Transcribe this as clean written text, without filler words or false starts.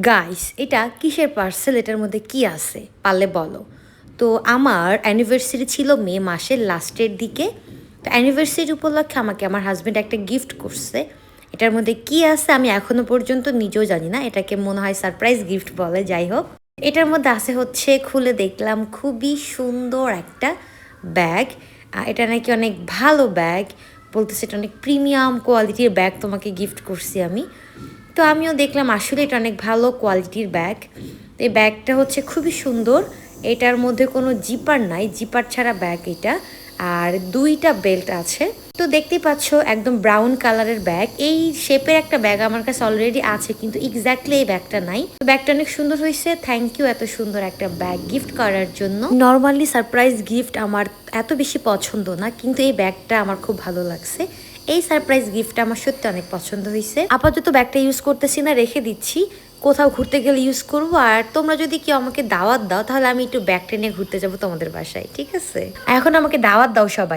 Guys, এটা কিসের parcel? এটার মধ্যে কি আছে পারলে বলো। তো আমার অ্যানিভার্সারি ছিল মে মাসের লাস্টের দিকে। তো অ্যানিভার্সারি উপলক্ষে আমাকে আমার হাজব্যান্ড একটা গিফট করছে। এটার মধ্যে কি আছে আমি এখনো পর্যন্ত নিজেও জানি না, এটাকে মনে হয় সারপ্রাইজ গিফট বলে। যাই হোক, এটার মধ্যে আছে হচ্ছে, খুলে দেখলাম খুবই সুন্দর একটা ব্যাগ। এটা নাকি অনেক ভালো ব্যাগ, বলতেছে এটা অনেক প্রিমিয়াম কোয়ালিটির ব্যাগ তোমাকে গিফট করছি আমি। তো আমিও দেখলাম আসলে এটা অনেক ভালো কোয়ালিটির ব্যাগ। তো এই ব্যাগটা হচ্ছে খুবই সুন্দর। এটার মধ্যে কোনো জিপার নাই, জিপার ছাড়া ব্যাগ এটা। আর দুইটা বেল্ট আছে। তো দেখতেই পাচ্ছ একদম ব্রাউন কালারের ব্যাগ। এই শেপের একটা ব্যাগ আমার কাছে অলরেডি আছে, কিন্তু এক্স্যাক্টলি এই ব্যাগটা নাই। তো ব্যাগটা অনেক সুন্দর হয়েছে, থ্যাংক ইউ এত সুন্দর একটা ব্যাগ গিফট করার জন্য। নর্মালি সারপ্রাইজ গিফট আমার এত বেশি পছন্দ না, কিন্তু এই ব্যাগটা আমার খুব ভালো লাগছে। এই সারপ্রাইজ গিফটটা আমার সত্যি অনেক পছন্দ হয়েছে। আপাতত ব্যাগটা ইউজ করতেছি না, রেখে দিচ্ছি, কোথাও ঘুরতে গেলে ইউজ করব। আর তোমরা যদি কেউ আমাকে দাওয়াত দাও, তাহলে আমি একটু ব্যাগটা নিয়ে ঘুরতে যাবো তোমাদের বাসায়, ঠিক আছে? এখন আমাকে দাওয়াত দাও সবাই।